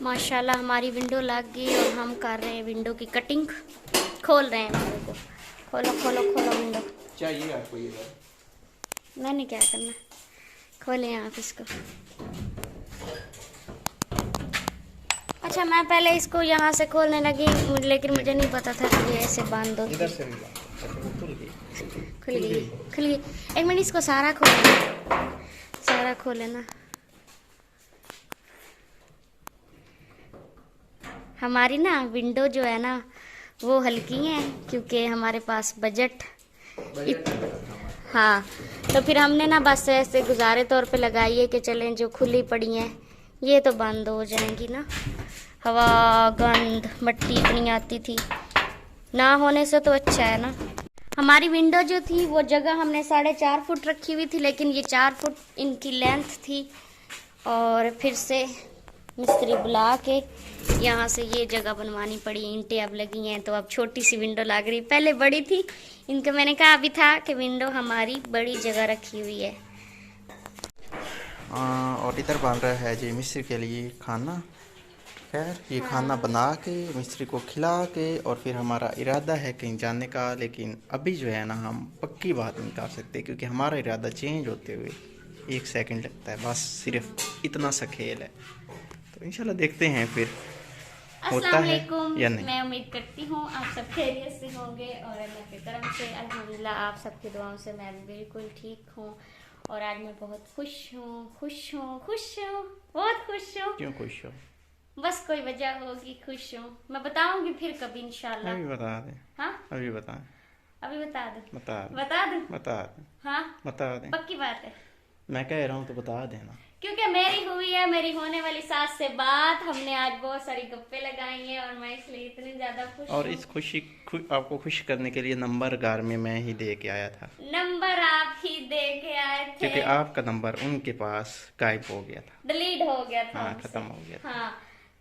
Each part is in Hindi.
माशाल्लाह हमारी विंडो लग गई और हम कर रहे हैं विंडो की कटिंग। खोल रहे हैं विंडो को। खोलो खोलो खोलो विंडो। चाहिए आपको ये बात? मैंने क्या करना, खोलें आप इसको। अच्छा मैं पहले इसको यहाँ से खोलने लगी, लेकिन मुझे नहीं पता था कि ये ऐसे बांध दो। इधर से भी अच्छा वो खुल गई। खुल गई खुल गई। एक मिनट इसको सारा खोलना, सारा खोले ना। हमारी ना विंडो जो है ना वो हल्की है क्योंकि हमारे पास बजट हाँ, तो फिर हमने ना बस ऐसे गुजारे तौर पे लगाई है कि चलें जो खुली पड़ी हैं ये तो बंद हो जाएंगी ना। हवा गंद मट्टी इतनी आती थी, ना होने से तो अच्छा है ना। हमारी विंडो जो थी वो जगह हमने 4.5 फुट रखी हुई थी, लेकिन ये 4 फुट इनकी लेंथ थी और फिर से मिस्त्री बुला के यहाँ से ये जगह बनवानी पड़ी। ईंटें अब लगी हैं तो अब छोटी सी विंडो लग रही, पहले बड़ी थी। इनको मैंने कहा अभी था कि विंडो हमारी बड़ी जगह रखी हुई है। और इधर बन रहा है जी मिस्त्री के लिए खाना। खैर ये खाना बना के मिस्त्री को खिला के और फिर हमारा इरादा है कहीं जाने का, लेकिन अभी जो है ना हम पक्की बात नहीं कर सकते क्योंकि हमारा इरादा चेंज होते हुए 1 सेकंड लगता है, बस सिर्फ इतना सा खेल है। तो इंशाल्लाह देखते हैं फिर होता है या नहीं। मैं उम्मीद करती हूँ आप सब खैरियत से होंगे और अल्लाह के करम से अल्हम्दुलिल्लाह आप सबकी दुआओं से मैं भी बिल्कुल ठीक हूँ। और आज मैं बहुत खुश हूँ बहुत खुश हूँ। क्यों खुश हो? बस कोई वजह होगी खुश हूँ, मैं बताऊंगी फिर कभी इंशाल्लाह। अभी बता दें? हाँ अभी बता अभी बता दो। बता बता दूं? बता दें। हाँ बता दें। पक्की बात है। मैं कह रहा हूँ तो बता देना। क्योंकि मेरी हुई है मेरी होने वाली सास से बात, हमने आज बहुत सारी गप्पे लगाई हैं और मैं इसलिए इतनी ज्यादा खुश और हूँ। इस आपको खुश करने के लिए नंबर घर में मैं ही दे के आया था। नंबर आप ही दे के आए थे क्योंकि आपका नंबर उनके पास गायब हो गया था, डिलीट हो गया था। हाँ खत्म हो गया था। हाँ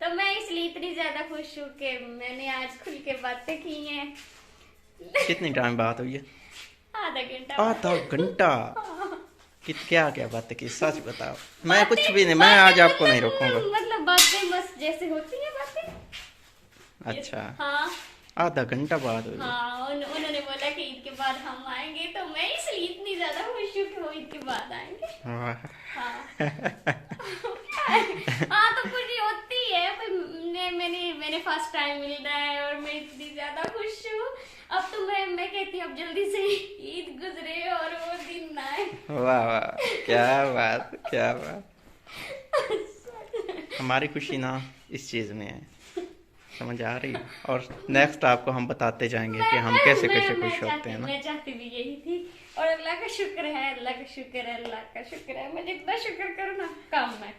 तो मैं इसलिए इतनी ज्यादा खुश हूँ कि मैंने आज खुल के बातें की हैं। कितनी टाइम बात हुई है? आधा घंटा। क्या क्या बातें की, सच बताओ। मैं कुछ भी नहीं, मैं आज आपको नहीं रोकूंगा। मतलब बातें बस जैसे होती है बातें। अच्छा हाँ आधा घंटा बाद हुई। हाँ उन्होंने बोला कि ईद के बाद हम आएंगे, तो मैं इसलिए इतनी ज्यादा खुश हूँ कि वो ईद के बाद आएंगे। हाँ हाँ तो खुशी होती है, मैंने फर्स्ट टाइम मिल रहा है और मैं इतनी ज्यादा खुश हूँ। अब तो मैं कहती हूँ अब जल्दी से ईद गुजरे और वो दिन आए। वाह वाह क्या बात। हमारी खुशी ना इस चीज में है, समझ आ रही है। और नेक्स्ट आपको हम बताते जाएंगे कि हम कैसे कैसे खुश होते हैं ना। मैं चाहती भी यही थी और अल्लाह का शुक्र है, अल्लाह का शुक्र है, अल्लाह का शुक्र है। मैं जितना शुक्र करूँ ना कम है।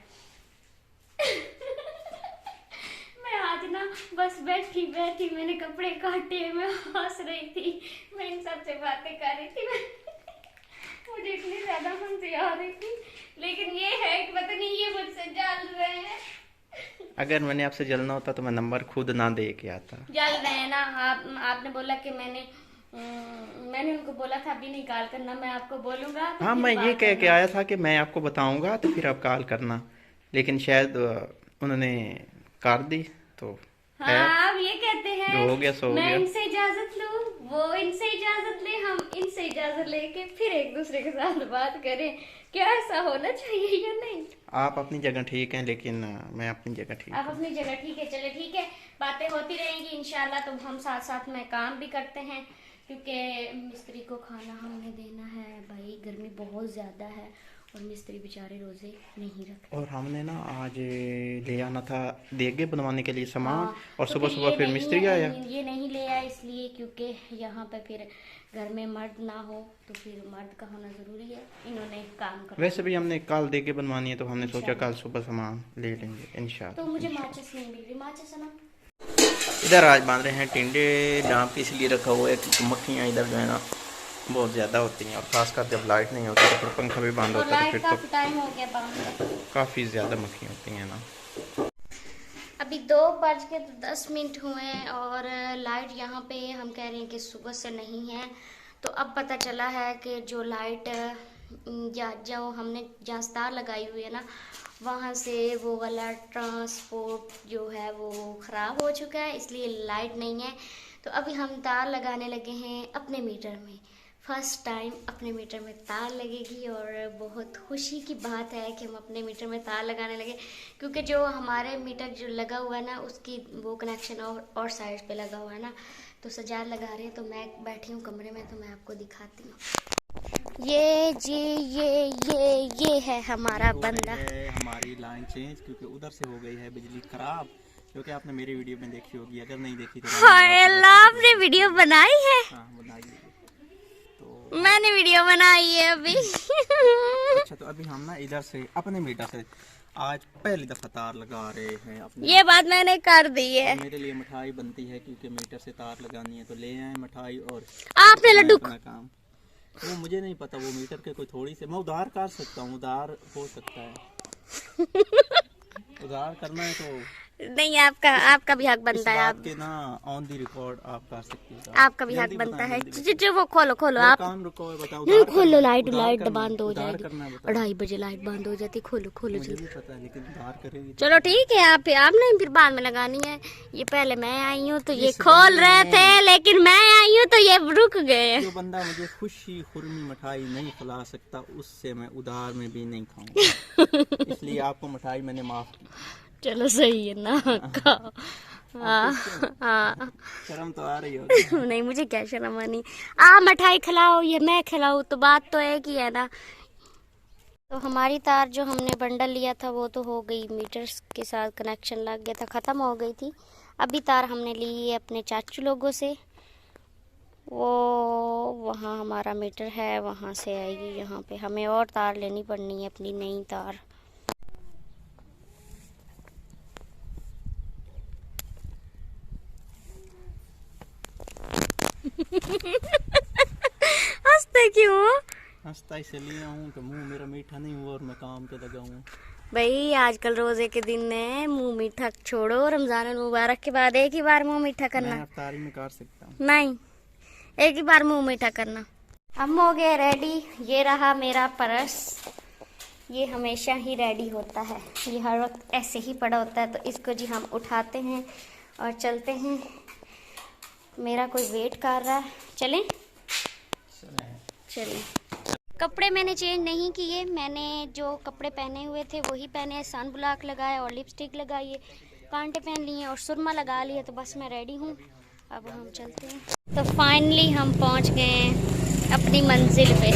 मैं आज ना बस बैठी मैंने कपड़े काटे, मैं हंस रही थी, मैं इन सब से बातें कर रही थी। मुझे इतनी ज्यादा हंसी आ रही थी, लेकिन ये है कि पता नहीं ये मुझसे जल रहे हैं। अगर मैंने आपसे जलना होता तो मैं नंबर खुद ना दे के आता। जल रहे हैं ना आपने बोला कि मैंने उनको बोला था अभी नहीं कॉल करना, मैं आपको बोलूंगा तो हाँ फिर मैं ये बात कह के करना। आया था कि मैं आपको बताऊंगा तो फिर आप कॉल करना, लेकिन शायद उन्होंने कर दी तो हाँ अब ये कहते हैं जो हो गया सो हो मैं गया। इनसे इजाजत लूं, वो इनसे इजाजत ले, हम इनसे इजाजत लेके फिर एक दूसरे के साथ बात करें। क्या ऐसा होना चाहिए या नहीं? आप अपनी जगह ठीक हैं, लेकिन मैं अपनी जगह ठीक आप हूँ। अपनी जगह ठीक है, चले ठीक है, बातें होती रहेंगी इंशाल्लाह। तो हम साथ साथ में काम भी करते हैं क्योंकि मिस्त्री को खाना हमने देना है। भाई गर्मी बहुत ज़्यादा है और मिस्त्री बेचारे रोजे नहीं रखते। और हमने ना आज ले आना था देगे बनवाने के लिए सामान। हाँ, और तो सुबह सुबह फिर मिस्त्री आया। ये नहीं ले आया इसलिए क्योंकि यहाँ पे फिर घर में मर्द ना हो तो फिर मर्द का होना ज़रूरी है। इन्होंने काम कर वैसे भी हमने कल देगे बनवानी है तो हमने सोचा कल सुबह सामान ले लेंगे इंशाल्लाह। तो मुझे माचिस नहीं मिल रही, माचिस है ना। इधर आज बांध रहे हैं टिंडे डांप इसलिए रखा हुआ है क्योंकि मक्खियाँ इधर जो है ना बहुत ज़्यादा होती हैं, और ख़ासकर जब लाइट नहीं होती तो फिर पंखा भी बंद होता है तो फिर तो टाइम हो गया बंद। काफ़ी ज़्यादा मक्खियाँ होती हैं ना। अभी 2:10 हुए हैं और लाइट यहाँ पे हम कह रहे हैं कि सुबह से नहीं है। तो अब पता चला है कि जो लाइट जो हमने जहाँ तार लगाई हुई है ना वहाँ से वो वाला ट्रांसपोर्ट जो है वो ख़राब हो चुका है, इसलिए लाइट नहीं है। तो अभी हम तार लगाने लगे हैं अपने मीटर में। फर्स्ट टाइम अपने मीटर में तार लगेगी और बहुत खुशी की बात है कि हम अपने मीटर में तार लगाने लगे, क्योंकि जो हमारे मीटर जो लगा हुआ है ना उसकी वो कनेक्शन और साइड पे लगा हुआ है ना, तो सजाद लगा रहे हैं। तो मैं बैठी हूँ कमरे में, तो मैं आपको दिखाती हूँ। ये है हमारा बंदा। है हमारी लाइन चेंज, क्योंकि उधर से हो गई है बिजली खराब, क्योंकि आपने मेरी वीडियो में देखी होगी, अगर नहीं देखी तो हाय अल्लाह, आपने वीडियो बनाई है? हाँ बनाइए। तो मैंने वीडियो बनाई है अभी। अच्छा, तो अभी हम ना इधर से अपने मीटर से आज पहली दफा तार लगा रहे हैं अपने। ये बात मैंने कर दी है। मेरे लिए मिठाई बनती है, क्योंकि मीटर से तार लगानी है, तो ले आए मिठाई। और आपने लड्डू अपना काम वो मुझे नहीं पता, वो मीटर के कोई थोड़ी से मैं उधार कर सकता हूँ, उधार हो सकता है। उधार करना है तो नहीं, आपका भी हक बनता है। आप के ना ऑन दी रिकॉर्ड आप कर सकती हैं। आपका भी हक बनता है। वो खोलो आप। काम रुको, बताओ। नहीं खोलो, लाइट बंद हो जाएगी। करना है, 2:30 बजे लाइट बंद हो जाती। खोलो मुझे जल्दी। भी पता है, लेकिन उधार करेंगे। चलो ठीक है, आप नहीं फिर बाद में लगानी है। ये पहले मैं आई हूँ तो ये खोल रहे थे, लेकिन मैं आई हूँ तो ये रुक गए। जो बंदा मुझे खुशी खुरमी मिठाई नहीं खिला सकता, उससे मैं उधार में भी नहीं खाऊंगा। इसलिए आपको मिठाई मैंने माफ की। चलो सही है ना, खाओ। हाँ। शर्म तो आ रही हो। नहीं, मुझे क्या शर्म आनी। आप मिठाई खिलाओ या मैं खिलाऊं, तो बात तो एक ही है ना। तो हमारी तार जो हमने बंडल लिया था वो तो हो गई, मीटर के साथ कनेक्शन लग गया था, ख़त्म हो गई थी। अभी तार हमने ली है अपने चाचू लोगों से। वो वहाँ हमारा मीटर है, वहाँ से आएगी यहाँ पे। हमें और तार लेनी पड़नी है, अपनी नई तार। हंसते क्यों? हंसता इसलिए हूँ कि मुंह मेरा मीठा नहीं हुआ और मैं काम पे लगा हूँ। भाई आजकल रोजे के दिन है, मुंह मीठा छोड़ो। रमजान मुबारक के बाद एक ही बार मुंह मीठा करना। मैं अफ्तारी में कर सकता हूँ। नहीं, एक ही बार मुंह मीठा करना। हम हो गए रेडी। ये रहा मेरा पर्स, ये हमेशा ही रेडी होता है। ये हर वक्त ऐसे ही पड़ा होता है, तो इसको जी हम उठाते हैं और चलते हैं। मेरा कोई वेट कर रहा है, चलें? चलिए। कपड़े मैंने चेंज नहीं किए, मैंने जो कपड़े पहने हुए थे वही पहने। सन ब्लॉक लगाया और लिपस्टिक लगाई है, कांटे पहन लिए और सुरमा लगा लिया। तो बस मैं रेडी हूँ, अब हम चलते हैं। तो फाइनली हम पहुँच गए हैं अपनी मंजिल पे।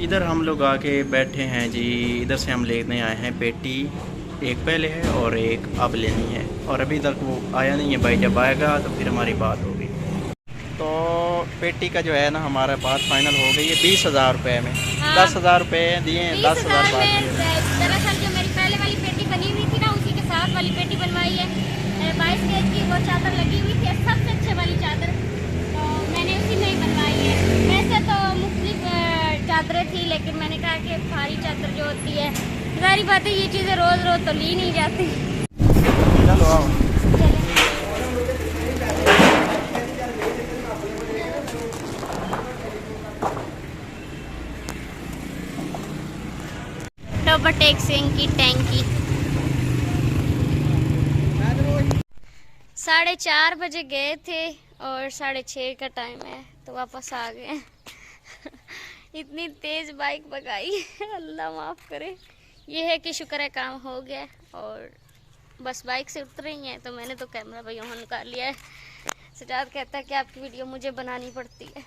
इधर हम लोग आके बैठे हैं जी। इधर से हम लेने आए हैं पेटी, एक पहले है और एक अब लेनी है, और अभी तक वो आया नहीं है भाई। जब आएगा तो फिर हमारी बात होगी। तो पेटी का जो है ना हमारा बात फाइनल हो गई है 20,000 रुपये में। हाँ। 10,000 रुपये दिए, 10,000 बाद दिए। दरअसल जो मेरी पहले वाली पेटी बनी हुई थी ना, उसी के साथ वाली पेटी बनवाई है। 22 गेज की वो चादर लगी हुई थी, सबसे अच्छे वाली चादर, तो मैंने उसी में ही बनवाई है। वैसे तो मुख्तलिफ चादरें थी, लेकिन मैंने कहा कि भारी चादर जो होती है, सारी बातें ये चीज़ें रोज़ रोज़ तो ली नहीं जाती। चलो आओ। टोबटेक सिंह की टैंकी 4:30 बजे गए थे और 6:30 का टाइम है, तो वापस आ गए। इतनी तेज बाइक भगाई, अल्लाह माफ़ करे। ये है कि शुक्र है काम हो गया, और बस बाइक से उतर रही हैं तो मैंने तो कैमरा भाई ऑन कर लिया है। सजाद कहता है कि आपकी वीडियो मुझे बनानी पड़ती है।